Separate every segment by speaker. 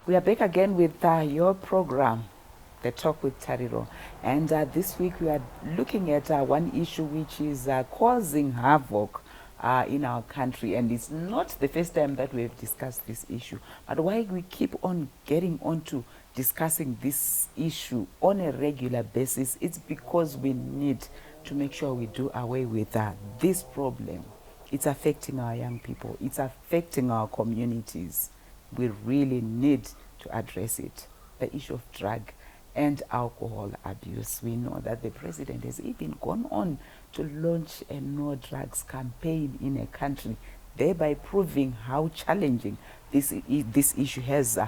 Speaker 1: We are back again with your program, The Talk with Tariro. And this week we are looking at one issue which is causing havoc in our country. And it's not the first time that we have discussed this issue. But why we keep on getting on to discussing this issue on a regular basis, it's because we need to make sure we do away with this problem. It's affecting our young people. It's affecting our communities. We really need to address it. The issue of drug and alcohol abuse. We know that the president has even gone on to launch a no drugs campaign in a country, thereby proving how challenging this issue has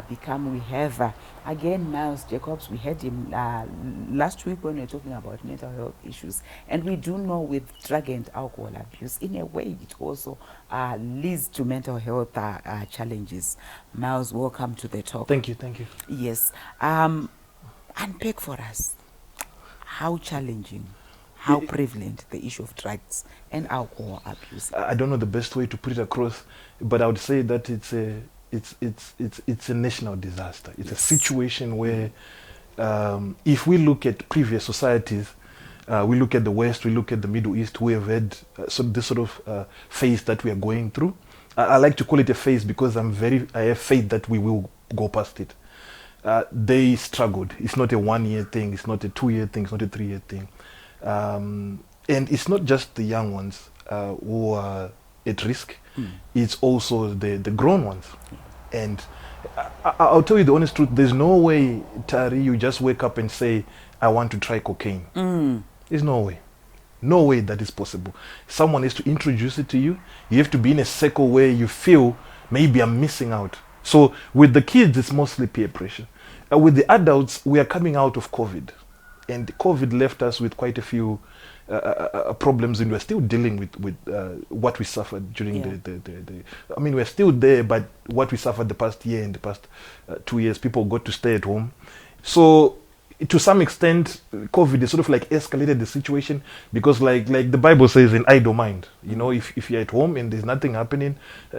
Speaker 1: become. We have again Miles Jacobs. We had him last week when we were talking about mental health issues, and we do know with drug and alcohol abuse, in a way, it also leads to mental health challenges. Miles, welcome to the talk.
Speaker 2: Thank you.
Speaker 1: Yes, unpack for us how challenging, how prevalent the issue of drugs and alcohol abuse.
Speaker 2: I don't know the best way to put it across, but I would say that it's a national disaster. It's a situation where, if we look at previous societies, we look at the West, we look at the Middle East, we have had this sort of phase that we are going through. I like to call it a phase because I have faith that we will go past it. They struggled. It's not a 1 year thing. It's not a 2 year thing. It's not a 3 year thing. And it's not just the young ones who are at risk. It's also the grown ones. And I'll tell you the honest truth. There's no way, Tari, you just wake up and say, I want to try cocaine. There's no way. No way that is possible. Someone has to introduce it to you. You have to be in a circle where you feel maybe I'm missing out. So with the kids, it's mostly peer pressure. With the adults, we are coming out of COVID. And COVID left us with quite a few problems, and we're still dealing with what we suffered during the I mean, we're still there, but what we suffered the past year and the past 2 years, people got to stay at home. So to some extent, COVID is sort of like escalated the situation, because like the Bible says, an idle mind, you know, if you're at home and there's nothing happening,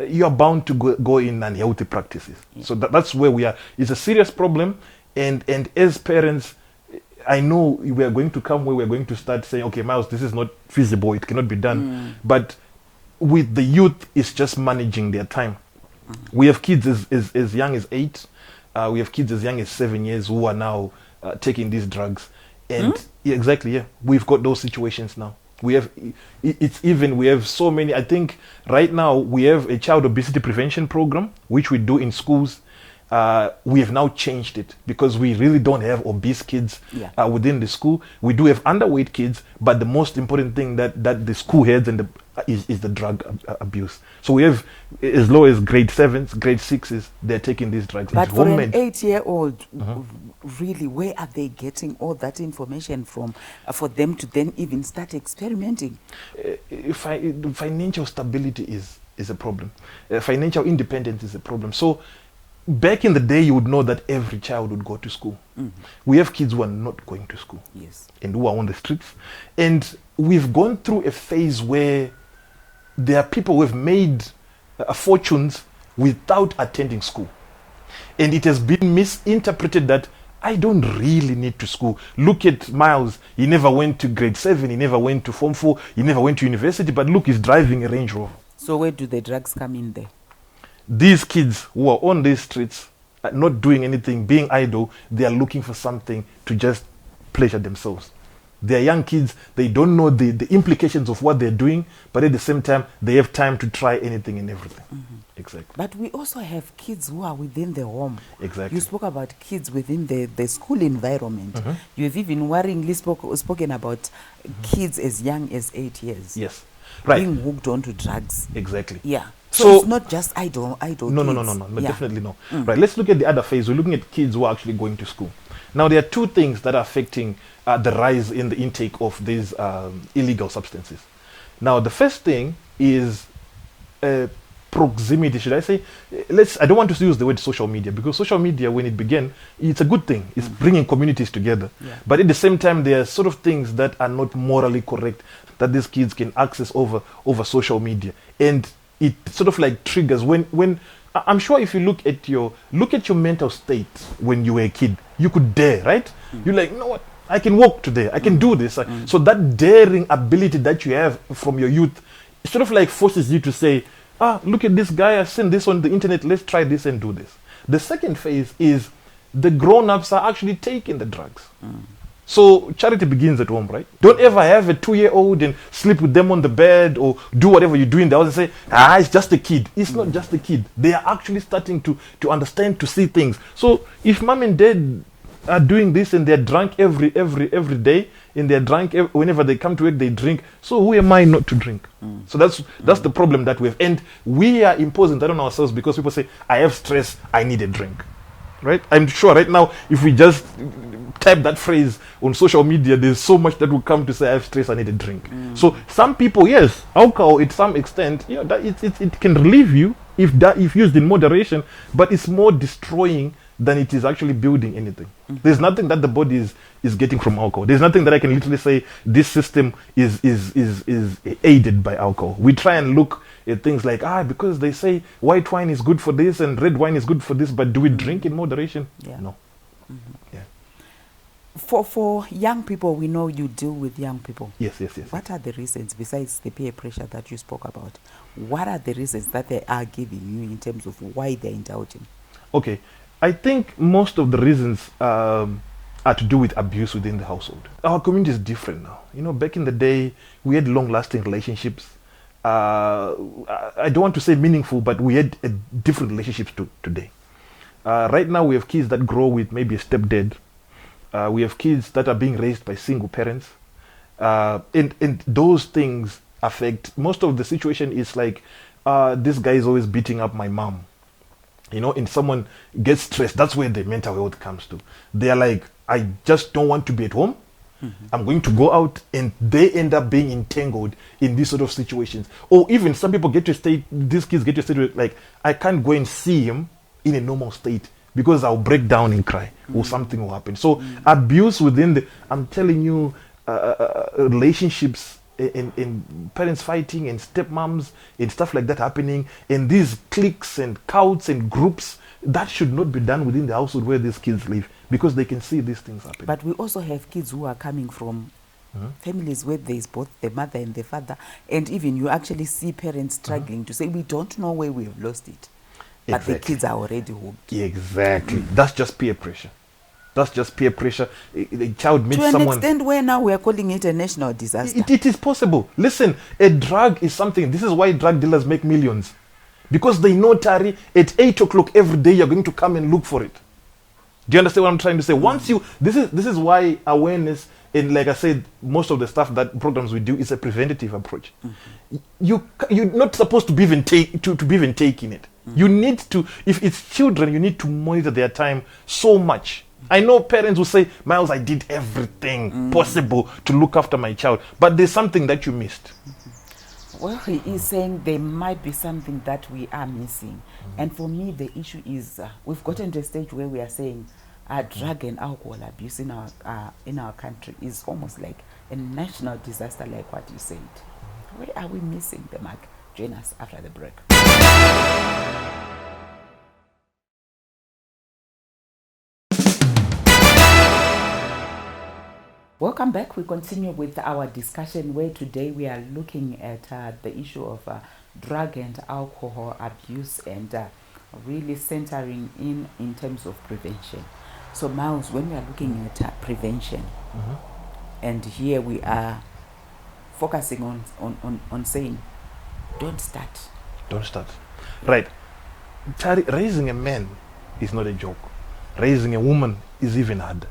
Speaker 2: you're bound to go in unhealthy practices. So that's where we are. It's a serious problem, and as parents, I know we are going to come where we're going to start saying, okay, Miles, this is not feasible, it cannot be done. But with the youth, it's just managing their time. We have kids as young as 8. We have kids as young as 7 years who are now taking these drugs. And we've got those situations now. We have we have so many. I think right now we have a child obesity prevention program, which we do in schools. We have now changed it because we really don't have obese kids within the school. We do have underweight kids, but the most important thing that the school heads and is the drug abuse. So we have as low as grade 7s, grade 6s, they're taking these drugs.
Speaker 1: But for an 8-year-old, really, where are they getting all that information from for them to then even start experimenting?
Speaker 2: Financial stability is a problem. Financial independence is a problem. So back in the day, you would know that every child would go to school. We have kids who are not going to school, and who are on the streets. And we've gone through a phase where there are people who have made fortunes without attending school. And it has been misinterpreted that I don't really need to school. Look at Miles. He never went to grade 7. He never went to Form 4. He never went to university. But look, he's driving a Range Rover.
Speaker 1: So where do the drugs come in there?
Speaker 2: These kids who are on these streets, not doing anything, being idle, they are looking for something to just pleasure themselves. They are young kids. They don't know the implications of what they're doing, but at the same time, they have time to try anything and everything. Exactly.
Speaker 1: But we also have kids who are within the home.
Speaker 2: Exactly.
Speaker 1: You spoke about kids within the school environment. You have even worryingly spoken about kids as young as 8 years.
Speaker 2: Yes. Right.
Speaker 1: Being hooked onto drugs.
Speaker 2: Exactly.
Speaker 1: Yeah. So it's not just idle
Speaker 2: no,
Speaker 1: kids.
Speaker 2: No, definitely no. Right, let's look at the other phase. We're looking at kids who are actually going to school. Now, there are two things that are affecting the rise in the intake of these illegal substances. Now, the first thing is proximity, should I say? I don't want to use the word social media, because social media, when it began, it's a good thing. It's bringing communities together. But at the same time, there are sort of things that are not morally correct that these kids can access over social media. And it sort of like triggers when I'm sure if you look at your mental state when you were a kid, you could dare, right? You're like, you know what? I can walk today. I can do this. So that daring ability that you have from your youth sort of like forces you to say, look at this guy. I've seen this on the internet. Let's try this and do this. The second phase is the grown-ups are actually taking the drugs. So charity begins at home, right? Don't ever have a 2-year-old and sleep with them on the bed or do whatever you do in the house and say, it's just a kid. It's not just a kid. They are actually starting to understand, to see things. So if mom and dad are doing this and they're drunk every day, and they're drunk whenever they come to work, they drink. So who am I not to drink? So that's the problem that we have. And we are imposing that on ourselves because people say, I have stress, I need a drink. Right? I'm sure right now, if we just type that phrase on social media, there's so much that will come to say, I have stress, I need a drink. So some people, yes, alcohol, at some extent, that it can relieve you if used in moderation, but it's more destroying than it is actually building anything. There's nothing that the body is getting from alcohol. There's nothing that I can literally say this system is aided by alcohol. We try and look at things like, because they say white wine is good for this and red wine is good for this, but do we drink in moderation?
Speaker 1: Yeah.
Speaker 2: No. Yeah.
Speaker 1: For young people, we know you deal with young people.
Speaker 2: Yes.
Speaker 1: What are the reasons, besides the peer pressure that you spoke about, what are the reasons that they are giving you in terms of why they're indulging?
Speaker 2: Okay. I think most of the reasons are to do with abuse within the household. Our community is different now. Back in the day, we had long-lasting relationships. I don't want to say meaningful, but we had different relationships today. Right now, we have kids that grow with maybe a stepdad. We have kids that are being raised by single parents. And those things affect, most of the situation is like, this guy is always beating up my mom. And someone gets stressed, that's where the mental health comes to. They are like, I just don't want to be at home. I'm going to go out, and they end up being entangled in these sort of situations. Or even some people get to a state, these kids get to a state where, like, I can't go and see him in a normal state because I'll break down and cry or something will happen. So abuse within I'm telling you, relationships and parents fighting and stepmoms and stuff like that happening, and these cliques and cults and groups, that should not be done within the household where these kids live, because they can see these things happen.
Speaker 1: But we also have kids who are coming from families where there is both the mother and the father, and even you actually see parents struggling to say, we don't know where we have lost it, but the kids are already hooked.
Speaker 2: Exactly. That's just peer pressure. That's just peer pressure. A child meets someone.
Speaker 1: To an extent where now we are calling it a national disaster.
Speaker 2: It is possible. Listen, a drug is something. This is why drug dealers make millions. Because they know, Tari, at 8 o'clock every day, you're going to come and look for it. Do you understand what I'm trying to say? Once this is why awareness, and like I said, most of the stuff that programs we do is a preventative approach. You're not supposed to be even taking it. You need to, if it's children, you need to monitor their time so much. I know parents will say, Miles, I did everything possible to look after my child, but there's something that you missed.
Speaker 1: Well, he is saying there might be something that we are missing. And for me, the issue is we've gotten to a stage where we are saying drug and alcohol abuse in our country is almost like a national disaster, like what you said. Where are we missing the mark? Join us after the break. Welcome back. We continue with our discussion where today we are looking at the issue of drug and alcohol abuse and really centering in terms of prevention. So Miles, when we are looking at prevention, and here we are focusing on saying, don't start.
Speaker 2: Don't start. Right. Raising a man is not a joke. Raising a woman is even harder.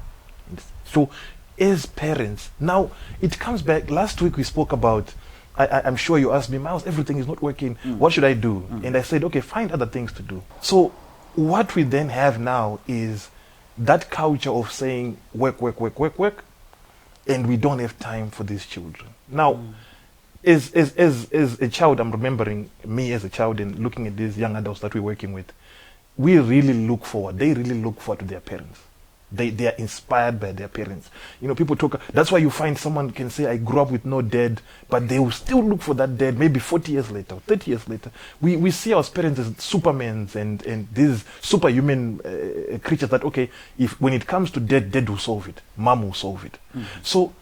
Speaker 2: So as parents, now it comes back. Last week we spoke about, I'm sure you asked me, Miles, everything is not working. What should I do? And I said, okay, find other things to do. So what we then have now is that culture of saying work, and we don't have time for these children. Now, as a child, I'm remembering me as a child and looking at these young adults that we're working with, they really look forward to their parents. They are inspired by their parents. You know, people talk. That's why you find someone can say, "I grew up with no dad," but they will still look for that dad. Maybe 40 years later, 30 years later, we see our parents as supermans and these superhuman creatures. That okay, if when it comes to dad will solve it, mom will solve it. So,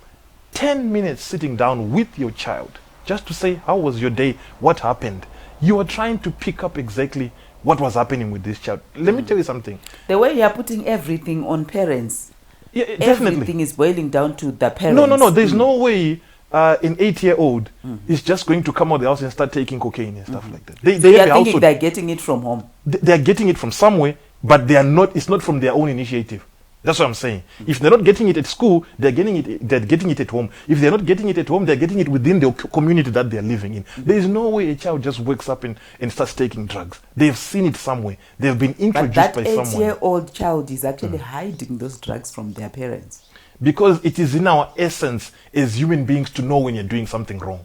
Speaker 2: 10 minutes sitting down with your child just to say, "How was your day? What happened?" You are trying to pick up exactly what was happening with this child. Let me tell you something.
Speaker 1: The way you are putting everything on parents,
Speaker 2: Yeah, definitely.
Speaker 1: everything is boiling down to the parents.
Speaker 2: No. There's no way an 8-year-old is just going to come out of the house and start taking cocaine and stuff like that. They
Speaker 1: They
Speaker 2: have
Speaker 1: are
Speaker 2: a
Speaker 1: thinking
Speaker 2: household.
Speaker 1: they're getting it from home.
Speaker 2: They are getting it from somewhere, but they are not. It's not from their own initiative. That's what I'm saying. If they're not getting it at school, they're getting it at home. If they're not getting it at home, they're getting it within the community that they're living in. There is no way a child just wakes up and starts taking drugs. They've seen it somewhere. They've been
Speaker 1: But
Speaker 2: introduced
Speaker 1: that
Speaker 2: by someone.
Speaker 1: 8-year-old child is actually hiding those drugs from their parents.
Speaker 2: Because it is in our essence as human beings to know when you're doing something wrong.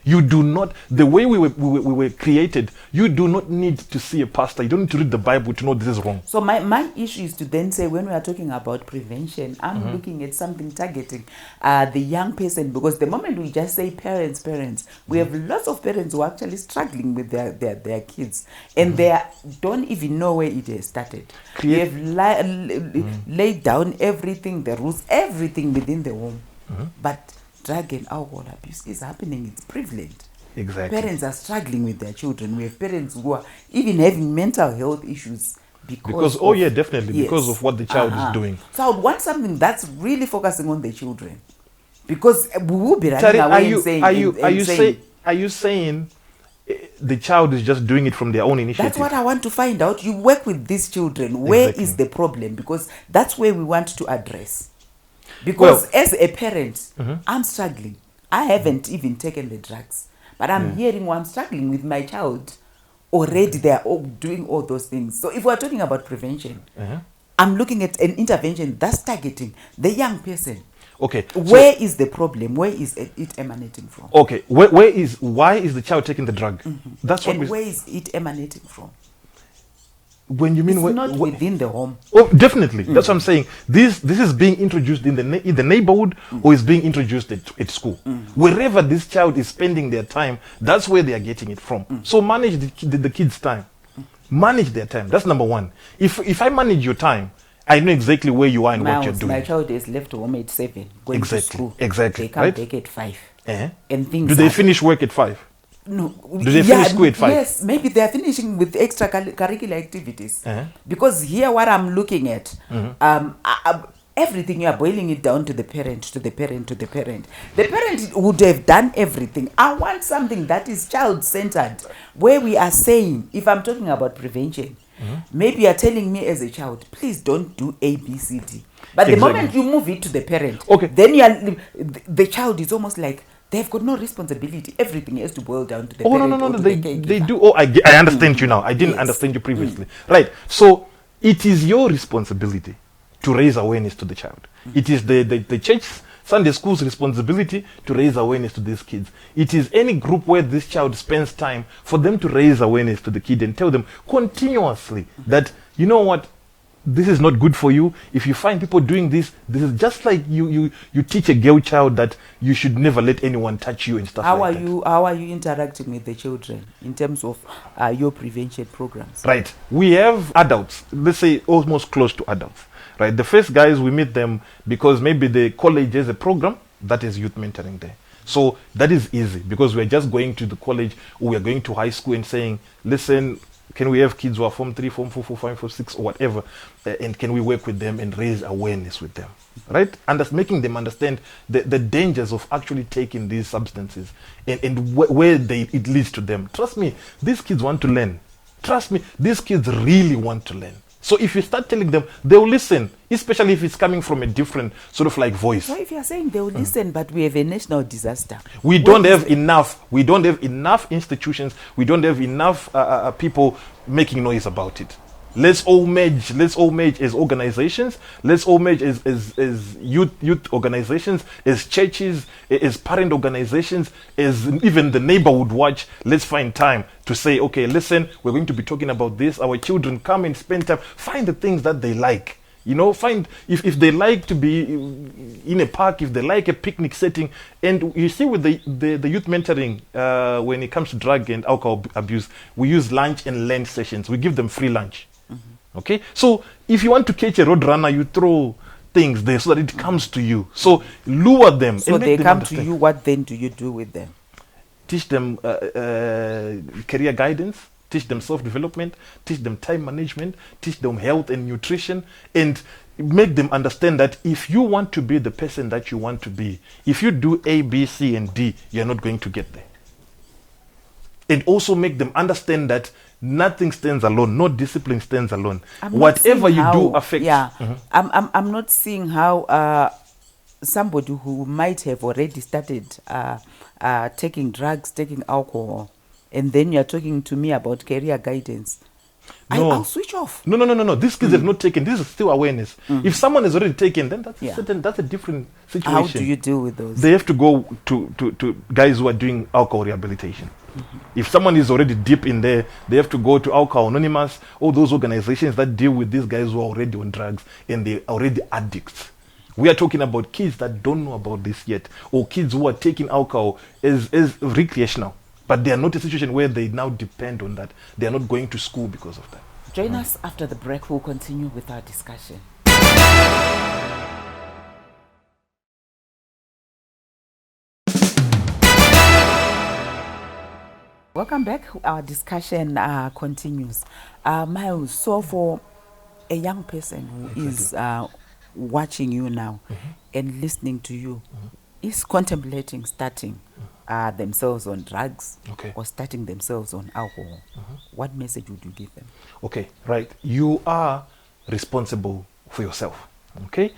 Speaker 2: You do not, the way we were created, you do not need to see a pastor. You don't need to read the Bible to know this is wrong.
Speaker 1: So my issue is to then say, when we are talking about prevention, I'm looking at something targeting the young person, because the moment we just say parents, we have lots of parents who are actually struggling with their kids, and they don't even know where it has started. They have laid down everything, the rules, everything within the home, but drug and alcohol abuse is happening. It's prevalent.
Speaker 2: Exactly.
Speaker 1: Parents are struggling with their children. We have parents who are even having mental health issues because
Speaker 2: oh yeah, definitely, because of what the child is doing.
Speaker 1: So I would want something that's really focusing on the children, because we will be running
Speaker 2: Tari,
Speaker 1: away and saying,
Speaker 2: are you saying the child is just doing it from their own initiative?
Speaker 1: that's what I want to find out. You work with these children. Where is the problem? Because that's where we want to address. Because as a parent, I'm struggling. I haven't even taken the drugs, but I'm hearing I'm struggling with my child. Already they are all doing all those things. So if we're talking about prevention, I'm looking at an intervention that's targeting the young person.
Speaker 2: Okay.
Speaker 1: Where is the problem? Where is it emanating from?
Speaker 2: Okay. Why is the child taking the drug? That's what.
Speaker 1: And where is it emanating from?
Speaker 2: When you mean
Speaker 1: it's not within the home.
Speaker 2: Oh, definitely. That's what I'm saying. This is being introduced in the neighborhood, or is being introduced at school. Wherever this child is spending their time, that's where they are getting it from. So manage the kids' time. Manage their time. That's number one. If I manage your time, I know exactly where you are and what you're doing.
Speaker 1: My child is left home at 7, going to school.
Speaker 2: Exactly.
Speaker 1: They come back at 5. And things.
Speaker 2: Do they finish work at 5?
Speaker 1: No.
Speaker 2: Do they finish school at 5?
Speaker 1: Yes, maybe they are finishing with extracurricular activities. Because here, what I'm looking at, everything you are boiling it down to the parent, to the parent, to the parent. The parent would have done everything. I want something that is child-centered, where we are saying, if I'm talking about prevention, maybe you are telling me as a child, please don't do A, B, C, D. But the moment you move it to the parent, then the child is almost like, they've got no responsibility. Everything has to boil down to the parent.
Speaker 2: No. They do. Oh, I understand you now. I didn't understand you previously. Right. So it is your responsibility to raise awareness to the child. It is the church, Sunday school's responsibility to raise awareness to these kids. It is any group where this child spends time for them to raise awareness to the kid and tell them continuously that, you know what, this is not good for you. If you find people doing this is just like you teach a girl child that you should never let anyone touch you and stuff like that.
Speaker 1: How are you interacting with the children in terms of your prevention programs?
Speaker 2: Right. We have adults, let's say almost close to adults. Right. The first guys, we meet them because maybe the college has a program that is youth mentoring there. So that is easy because we're just going to the college or we're going to high school and saying, listen, can we have kids who are Form 3, Form 4, Form 5, Form 6 or whatever, and can we work with them and raise awareness with them, right? And that's making them understand the dangers of actually taking these substances and where it leads to them. Trust me, these kids want to learn. Trust me, these kids really want to learn. So if you start telling them, they'll listen, especially if it's coming from a different sort of like voice.
Speaker 1: So if you're saying they'll listen, but we have a national disaster.
Speaker 2: We don't have enough institutions. We don't have enough people making noise about it. Let's all merge as organizations. Let's all merge as youth organizations, as churches, as parent organizations, as even the neighborhood watch. Let's find time to say, okay, listen, we're going to be talking about this. Our children come and spend time. Find the things that they like. You know, find if they like to be in a park, if they like a picnic setting. And you see with the youth mentoring, when it comes to drug and alcohol abuse, we use lunch and learn sessions. We give them free lunch. Okay? So if you want to catch a road runner, you throw things there so that it comes to you. So lure them.
Speaker 1: So
Speaker 2: and
Speaker 1: they
Speaker 2: make them
Speaker 1: come
Speaker 2: understand.
Speaker 1: to you, what then do you do with them?
Speaker 2: Teach them career guidance, teach them self-development, teach them time management, teach them health and nutrition, and make them understand that if you want to be the person that you want to be, if you do A, B, C, and D, you're not going to get there. And also make them understand that nothing stands alone, no discipline stands alone. Whatever you do affects.
Speaker 1: Yeah, I'm not seeing how somebody who might have already started taking drugs, taking alcohol, and then you're talking to me about career guidance.
Speaker 2: No.
Speaker 1: I'll switch off.
Speaker 2: No. These kids have not taken. This is still awareness. If someone has already taken, then that's a different situation.
Speaker 1: How do you deal with those?
Speaker 2: They have to go to guys who are doing alcohol rehabilitation. If someone is already deep in there, they have to go to Alcohol Anonymous, all those organizations that deal with these guys who are already on drugs and they're already addicts. We are talking about kids that don't know about this yet, or kids who are taking alcohol as recreational, but they are not in a situation where they now depend on that. They are not going to school because of that.
Speaker 1: Join us after the break. We'll continue with our discussion. Welcome back. Our discussion continues. Miles, so for a young person who is watching you now and listening to you, is contemplating starting themselves on drugs or starting themselves on alcohol, what message would you give them?
Speaker 2: Okay, right. You are responsible for yourself. Okay,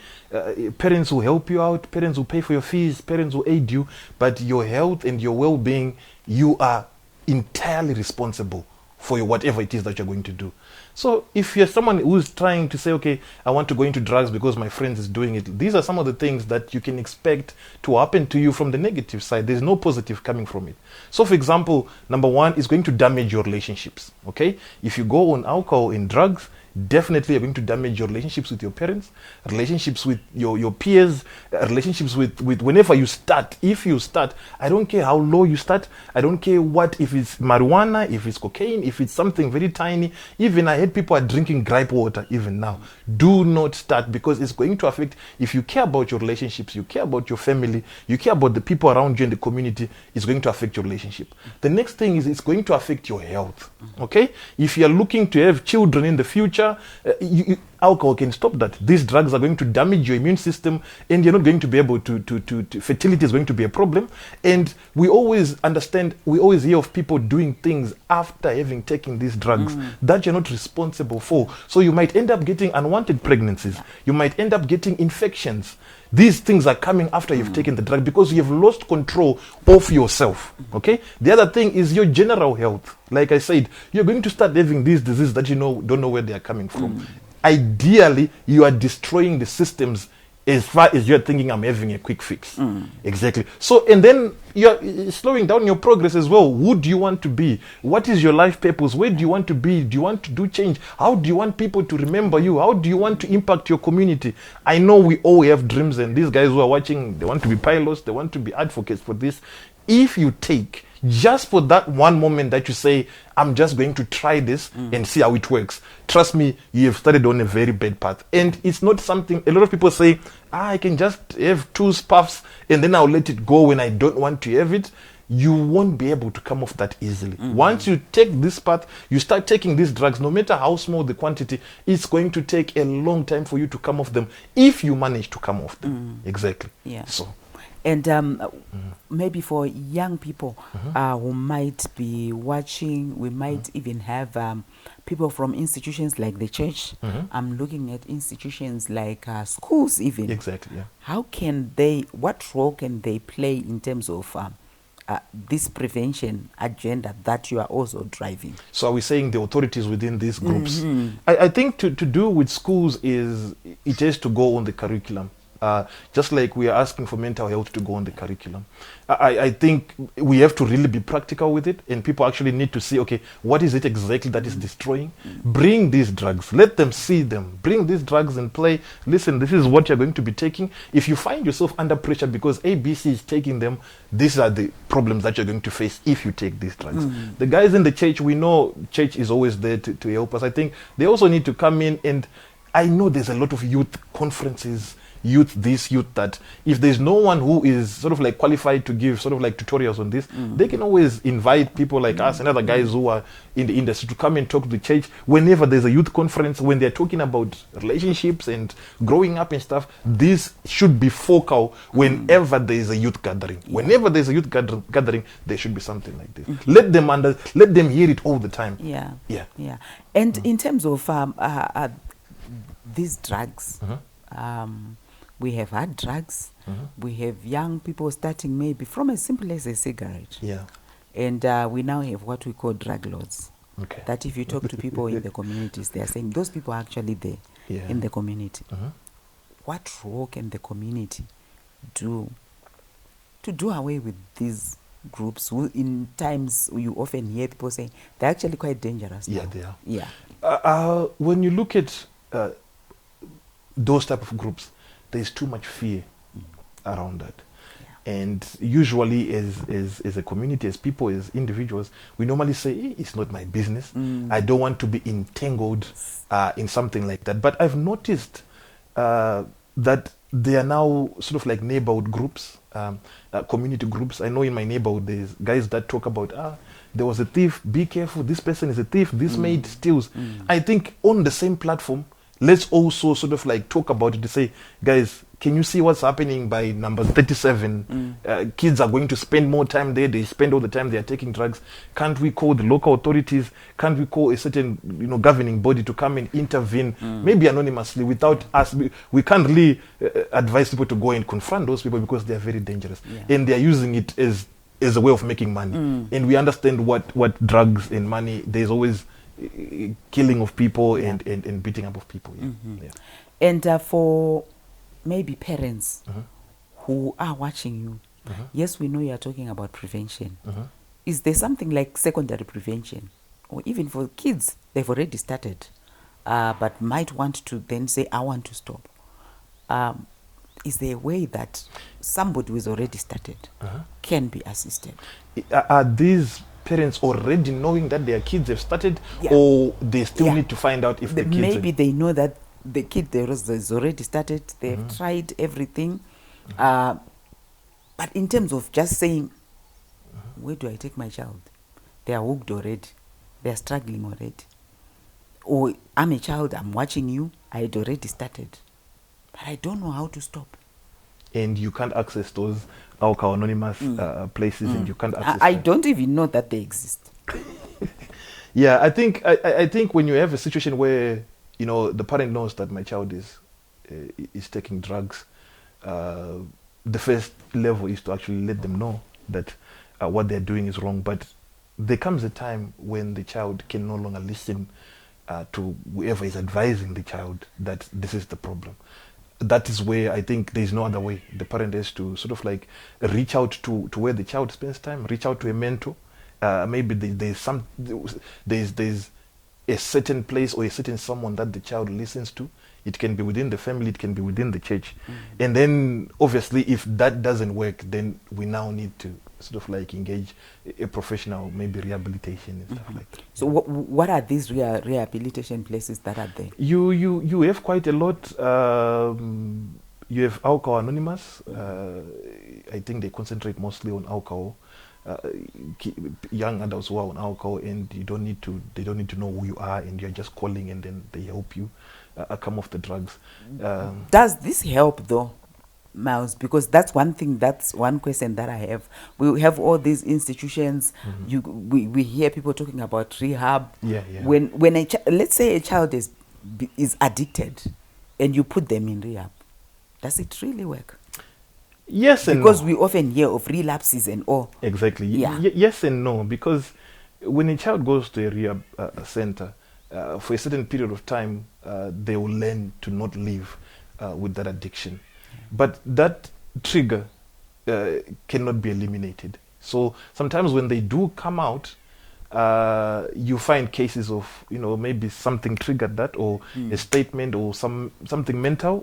Speaker 2: parents will help you out, parents will pay for your fees, parents will aid you, but your health and your well-being, you are entirely responsible for your whatever it is that you're going to do. So if you're someone who's trying to say, okay, I want to go into drugs because my friend is doing it, these are some of the things that you can expect to happen to you from the negative side. There's no positive coming from it. So for example, number one is going to damage your relationships. Okay, if you go on alcohol and drugs, definitely you're going to damage your relationships with your parents, relationships with your peers, relationships with whenever you start. If you start, I don't care how low you start, I don't care what, if it's marijuana, if it's cocaine, if it's something very tiny. Even I heard people are drinking gripe water even now. Do not start, because it's going to affect. If you care about your relationships, you care about your family, you care about the people around you in the community, it's going to affect your relationship. The next thing is it's going to affect your health. Okay, if you're looking to have children in the future, alcohol can stop that. These drugs are going to damage your immune system, and you're not going to be able to fertility is going to be a problem. And we always understand, we always hear of people doing things after having taken these drugs that you're not responsible for. So you might end up getting unwanted pregnancies. You might end up getting infections. These things are coming after you've taken the drug, because you have lost control of yourself. Okay. The other thing is your general health. Like I said, you're going to start having these diseases that you don't know where they are coming from. Ideally, you are destroying the systems as far as you're thinking, I'm having a quick fix. Exactly. So, and then you're slowing down your progress as well. Who do you want to be? What is your life purpose? Where do you want to be? Do you want to do change? How do you want people to remember you? How do you want to impact your community? I know we all have dreams, and these guys who are watching, they want to be pilots, they want to be advocates for this. If you take just for that one moment that you say, I'm just going to try this and see how it works, trust me, you have started on a very bad path. And it's not something, a lot of people say, I can just have 2 puffs and then I'll let it go when I don't want to have it. You won't be able to come off that easily. Once you take this path, you start taking these drugs, no matter how small the quantity, it's going to take a long time for you to come off them, if you manage to come off them. Exactly.
Speaker 1: Yeah.
Speaker 2: So.
Speaker 1: And maybe for young people who might be watching, we might even have people from institutions like the church. I'm looking at institutions like schools even.
Speaker 2: Exactly, yeah.
Speaker 1: How can they, what role can they play in terms of this prevention agenda that you are also driving?
Speaker 2: So are we saying the authorities within these groups? I think to do with schools is, it has to go on the curriculum. Just like we are asking for mental health to go on the curriculum. I think we have to really be practical with it, and people actually need to see, okay, what is it exactly that is destroying? Bring these drugs, let them see them, bring these drugs and play. Listen, this is what you're going to be taking. If you find yourself under pressure because ABC is taking them, these are the problems that you're going to face if you take these drugs. The guys in the church, we know church is always there to help us. I think they also need to come in, and I know there's a lot of youth conferences, youth this, youth that. If there's no one who is sort of like qualified to give sort of like tutorials on this, they can always invite people like us and other guys who are in the industry to come and talk to the church whenever there's a youth conference, when they're talking about relationships and growing up and stuff. This should be focal whenever there is a youth gathering. Whenever there's a youth gathering, there should be something like this. Let them hear it all the time.
Speaker 1: Yeah. And in terms of these drugs, we have hard drugs. We have young people starting maybe from as simple as a cigarette.
Speaker 2: Yeah.
Speaker 1: And we now have what we call drug lords.
Speaker 2: Okay.
Speaker 1: That if you talk to people in the communities, they are saying those people are actually there in the community. What role can the community do to do away with these groups who in times you often hear people saying they're actually quite dangerous
Speaker 2: Yeah,
Speaker 1: now.
Speaker 2: they are.
Speaker 1: Yeah.
Speaker 2: When you look at those type of groups, there's too much fear around that. And usually as a community, as people, as individuals, we normally say, it's not my business. I don't want to be entangled in something like that. But I've noticed that there are now sort of like neighborhood groups, community groups. I know in my neighborhood there's guys that talk about, there was a thief, be careful, this person is a thief, this maid steals. I think on the same platform, let's also sort of like talk about it to say, guys, can you see what's happening by number 37? Kids are going to spend more time there. They spend all the time they are taking drugs. Can't we call the local authorities? Can't we call a certain governing body to come and intervene, maybe anonymously, without us? We can't really advise people to go and confront those people because they are very dangerous. And they are using it as a way of making money. And we understand what drugs and money, there's always killing of people and beating up of people.
Speaker 1: And for maybe parents who are watching you, yes, we know you are talking about prevention. Is there something like secondary prevention? Or even for kids, they've already started, but might want to then say, I want to stop. Is there a way that somebody who has already started can be assisted?
Speaker 2: Are these parents already knowing that their kids have started, or they still need to find out if the kids
Speaker 1: maybe they know that the kid has already started, they've tried everything, but in terms of just saying, where do I take my child? They are hooked already, they are struggling already. Or I'm a child, I'm watching you, I had already started, but I don't know how to stop.
Speaker 2: And you can't access those Alcohol Anonymous places, and you can't access
Speaker 1: I don't even know that they exist.
Speaker 2: Yeah, I think when you have a situation where the parent knows that my child is taking drugs, the first level is to actually let them know that what they're doing is wrong. But there comes a time when the child can no longer listen to whoever is advising the child that this is the problem. That is where I think there's no other way. The parent has to sort of like reach out to where the child spends time, reach out to a mentor. Maybe there's a certain place or a certain someone that the child listens to. It can be within the family, it can be within the church. And then obviously if that doesn't work, then we now need to sort of like engage a professional, maybe rehabilitation and stuff like that.
Speaker 1: So what are these rehabilitation places that are there?
Speaker 2: You have quite a lot. You have Alcohol Anonymous. I think they concentrate mostly on alcohol. Young adults who are on alcohol, and they don't need to know who you are, and you're just calling, and then they help you come off the drugs.
Speaker 1: Does this help though, Miles? Because that's one question that I have. We have all these institutions. We hear people talking about rehab. When let's say a child is addicted, and you put them in rehab, does it really work?
Speaker 2: Yes and no.
Speaker 1: Because we often hear of relapses and all.
Speaker 2: Exactly. Yes and no. Because when a child goes to a rehab center, for a certain period of time, they will learn to not live with that addiction. but that trigger cannot be eliminated. So sometimes when they do come out, you find cases of, you know, maybe something triggered that, or a statement, or something mental,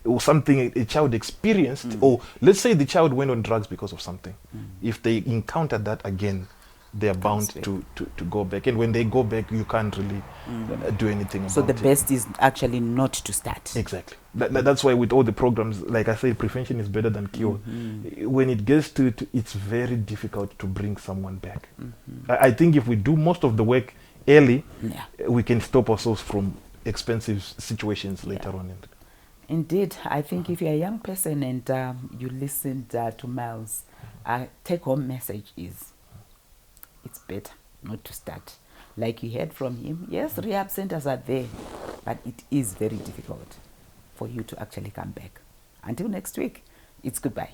Speaker 2: or something a child experienced, or let's say the child went on drugs because of something. If they encounter that again, they are bound to go back, and when they go back, you can't really do anything about it.
Speaker 1: So the best is actually not to start.
Speaker 2: Exactly. That's why with all the programs, like I say, prevention is better than cure. When it gets to it's very difficult to bring someone back. I think if we do most of the work early, we can stop ourselves from expensive situations later on.
Speaker 1: Indeed, I think if you're a young person and you listened to Miles, take-home message is, it's better not to start. Like you heard from him, yes, rehab centers are there, but it is very difficult for you to actually come back. Until next week, it's goodbye.